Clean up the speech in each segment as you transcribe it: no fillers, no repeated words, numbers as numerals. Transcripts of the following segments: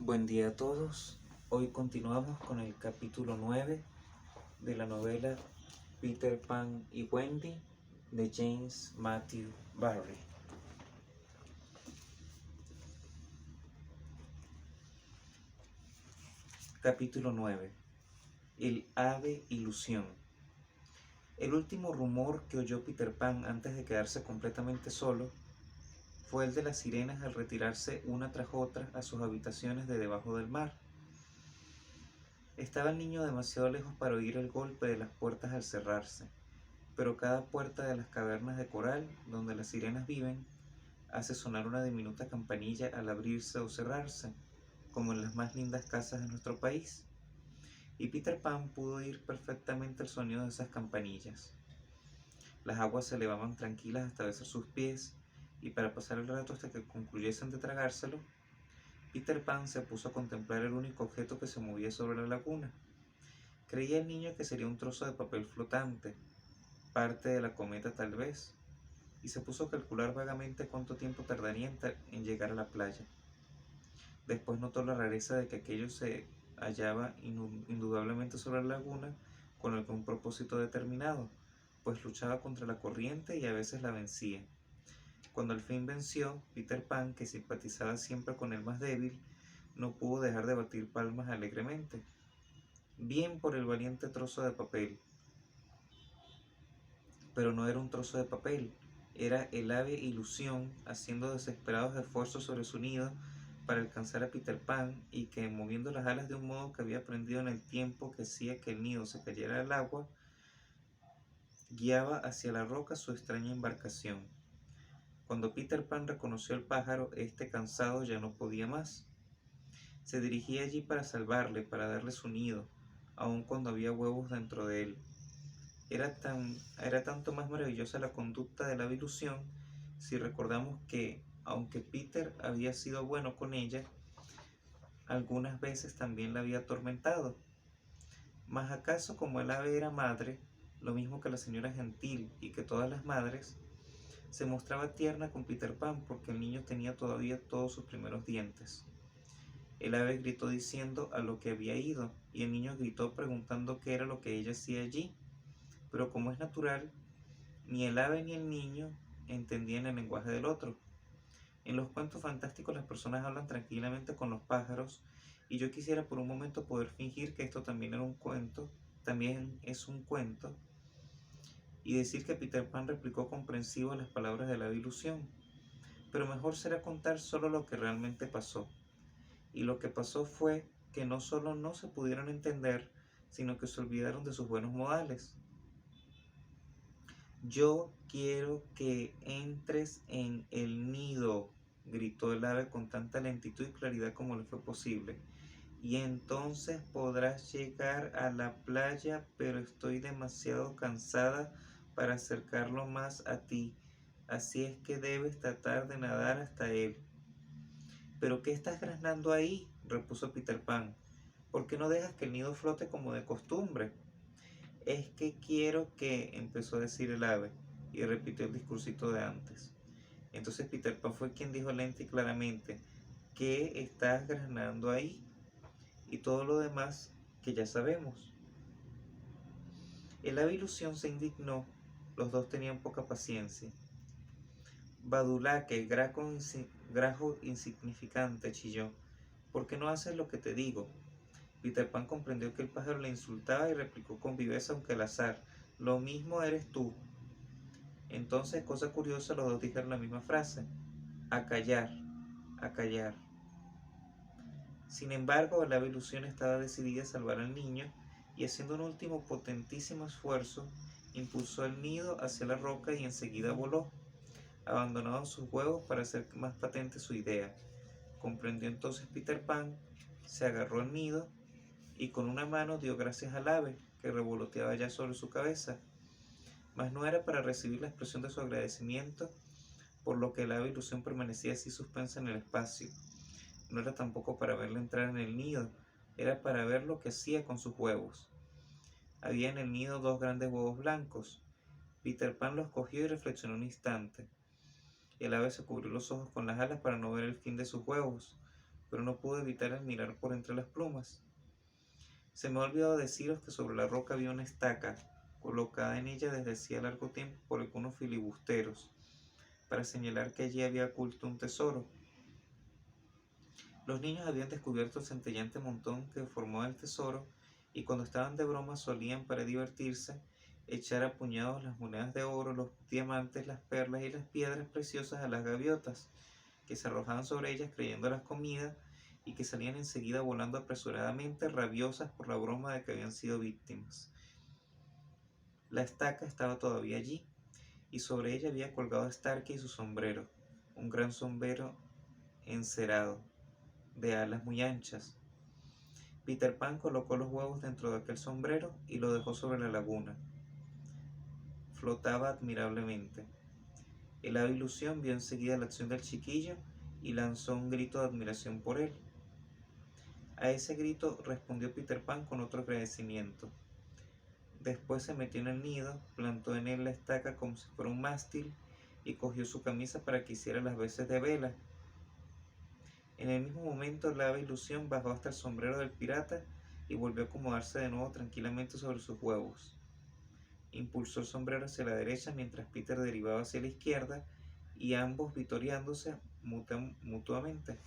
Buen día a todos. Hoy continuamos con el capítulo 9 de la novela Peter Pan y Wendy de James Matthew Barrie. Capítulo 9. El ave ilusión. El último rumor que oyó Peter Pan antes de quedarse completamente solo fue el de las sirenas al retirarse una tras otra a sus habitaciones de debajo del mar. Estaba el niño demasiado lejos para oír el golpe de las puertas al cerrarse, pero cada puerta de las cavernas de coral, donde las sirenas viven, hace sonar una diminuta campanilla al abrirse o cerrarse, como en las más lindas casas de nuestro país. Y Peter Pan pudo oír perfectamente el sonido de esas campanillas. Las aguas se elevaban tranquilas hasta besar sus pies, y para pasar el rato hasta que concluyesen de tragárselo, Peter Pan se puso a contemplar el único objeto que se movía sobre la laguna. Creía el niño que sería un trozo de papel flotante, parte de la cometa tal vez, y se puso a calcular vagamente cuánto tiempo tardaría en llegar a la playa. Después notó la rareza de que aquello se hallaba indudablemente sobre la laguna con algún propósito determinado, pues luchaba contra la corriente y a veces la vencía. Cuando al fin venció, Peter Pan, que simpatizaba siempre con el más débil, no pudo dejar de batir palmas alegremente. Bien por el valiente trozo de papel. Pero no era un trozo de papel, era el ave ilusión haciendo desesperados esfuerzos sobre su nido para alcanzar a Peter Pan, y que, moviendo las alas de un modo que había aprendido en el tiempo que hacía que el nido se cayera al agua, guiaba hacia la roca su extraña embarcación. Cuando Peter Pan reconoció al pájaro, este cansado ya no podía más. Se dirigía allí para salvarle, para darle su nido, aun cuando había huevos dentro de él. Era tanto más maravillosa la conducta de la ilusión si recordamos que, aunque Peter había sido bueno con ella, algunas veces también la había atormentado. Mas acaso, como el ave era madre, lo mismo que la señora Gentil y que todas las madres, se mostraba tierna con Peter Pan porque el niño tenía todavía todos sus primeros dientes. El ave gritó diciendo a lo que había ido, y el niño gritó preguntando qué era lo que ella hacía allí. Pero como es natural, ni el ave ni el niño entendían el lenguaje del otro. En los cuentos fantásticos las personas hablan tranquilamente con los pájaros, y yo quisiera por un momento poder fingir que esto también es un cuento, y decir que Peter Pan replicó comprensivo las palabras de la ilusión. Pero mejor será contar solo lo que realmente pasó. Y lo que pasó fue que no solo no se pudieron entender, sino que se olvidaron de sus buenos modales. «Yo quiero que entres en el nido», gritó el ave con tanta lentitud y claridad como le fue posible. «Y entonces podrás llegar a la playa, pero estoy demasiado cansada para acercarlo más a ti, así es que debes tratar de nadar hasta él». «¿Pero qué estás graznando ahí?», repuso Peter Pan. «¿Por qué no dejas que el nido flote como de costumbre?». «Es que quiero que», empezó a decir el ave, y repitió el discursito de antes. Entonces Peter Pan fue quien dijo lenta y claramente: «¿Qué estás graznando ahí?», y todo lo demás que ya sabemos. El ave ilusión se indignó. Los dos tenían poca paciencia. «Badulaque, grajo insignificante», chilló, «¿por qué no haces lo que te digo?». Peter Pan comprendió que el pájaro le insultaba y replicó con viveza, aunque al azar: «Lo mismo eres tú». Entonces, cosa curiosa, los dos dijeron la misma frase: «A callar, a callar». Sin embargo, el ave ilusión estaba decidida a salvar al niño, y haciendo un último potentísimo esfuerzo, impulsó el nido hacia la roca y enseguida voló, abandonando sus huevos para hacer más patente su idea. Comprendió entonces Peter Pan, se agarró al nido y con una mano dio gracias al ave, que revoloteaba ya sobre su cabeza. Mas no era para recibir la expresión de su agradecimiento, por lo que el ave ilusión permanecía así suspensa en el espacio. No era tampoco para verla entrar en el nido, era para ver lo que hacía con sus huevos. Había en el nido 2 grandes huevos blancos. Peter Pan los cogió y reflexionó un instante. El ave se cubrió los ojos con las alas para no ver el fin de sus huevos, pero no pudo evitar el mirar por entre las plumas. Se me ha olvidado deciros que sobre la roca había una estaca, colocada en ella desde hacía largo tiempo por algunos filibusteros, para señalar que allí había oculto un tesoro. Los niños habían descubierto el centellante montón que formó el tesoro, y cuando estaban de broma solían, para divertirse, echar a puñados las monedas de oro, los diamantes, las perlas y las piedras preciosas a las gaviotas, que se arrojaban sobre ellas creyéndolas comida, y que salían enseguida volando apresuradamente, rabiosas por la broma de que habían sido víctimas. La estaca estaba todavía allí, y sobre ella había colgado Starkey y su sombrero, un gran sombrero encerado, de alas muy anchas. Peter Pan colocó los huevos dentro de aquel sombrero y lo dejó sobre la laguna. Flotaba admirablemente. El ave Ilusión vio enseguida la acción del chiquillo y lanzó un grito de admiración por él. A ese grito respondió Peter Pan con otro agradecimiento. Después se metió en el nido, plantó en él la estaca como si fuera un mástil y cogió su camisa para que hiciera las veces de vela. En el mismo momento el ave Ilusión bajó hasta el sombrero del pirata y volvió a acomodarse de nuevo tranquilamente sobre sus huevos. Impulsó el sombrero hacia la derecha mientras Peter derivaba hacia la izquierda, y ambos vitoreándose mutuamente.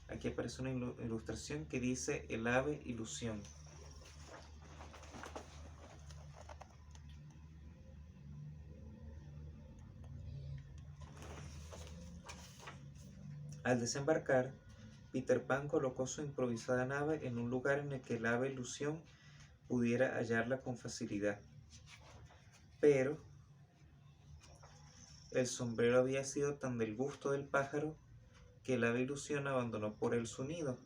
Aquí aparece una ilustración que dice el ave Ilusión. Al desembarcar, Peter Pan colocó su improvisada nave en un lugar en el que el ave Ilusión pudiera hallarla con facilidad. Pero el sombrero había sido tan del gusto del pájaro que el ave Ilusión abandonó por él su nido.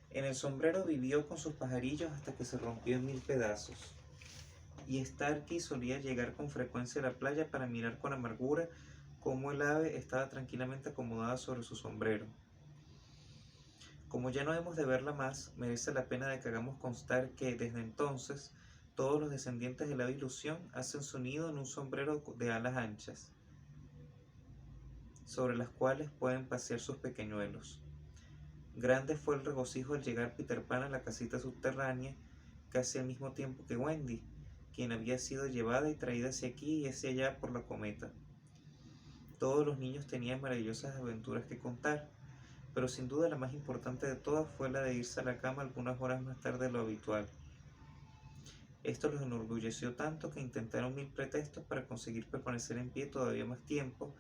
En el sombrero vivió con sus pajarillos hasta que se rompió en 1000 pedazos. Y Starkey solía llegar con frecuencia a la playa para mirar con amargura cómo el ave estaba tranquilamente acomodada sobre su sombrero. Como ya no hemos de verla más, merece la pena de que hagamos constar que desde entonces todos los descendientes de la ave Ilusión hacen su nido en un sombrero de alas anchas, sobre las cuales pueden pasear sus pequeñuelos. Grande fue el regocijo al llegar Peter Pan a la casita subterránea, casi al mismo tiempo que Wendy, quien había sido llevada y traída hacia aquí y hacia allá por la cometa. Todos los niños tenían maravillosas aventuras que contar, pero sin duda la más importante de todas fue la de irse a la cama algunas horas más tarde de lo habitual. Esto los enorgulleció tanto que intentaron 1000 pretextos para conseguir permanecer en pie todavía más tiempo,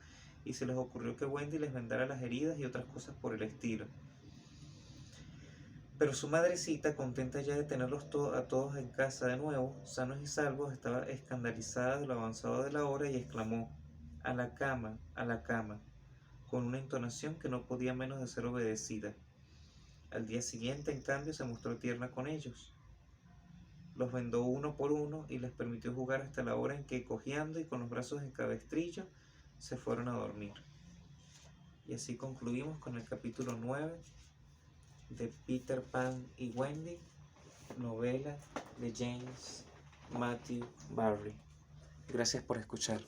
y se les ocurrió que Wendy les vendara las heridas y otras cosas por el estilo. Pero su madrecita, contenta ya de tenerlos a todos en casa de nuevo, sanos y salvos, estaba escandalizada de lo avanzado de la hora y exclamó: a la cama, con una entonación que no podía menos de ser obedecida. Al día siguiente, en cambio, se mostró tierna con ellos. Los vendó uno por uno y les permitió jugar hasta la hora en que, cojeando y con los brazos en cabestrillo, se fueron a dormir. Y así concluimos con el capítulo 9 de Peter Pan y Wendy, novela de James Matthew Barrie. Gracias por escuchar.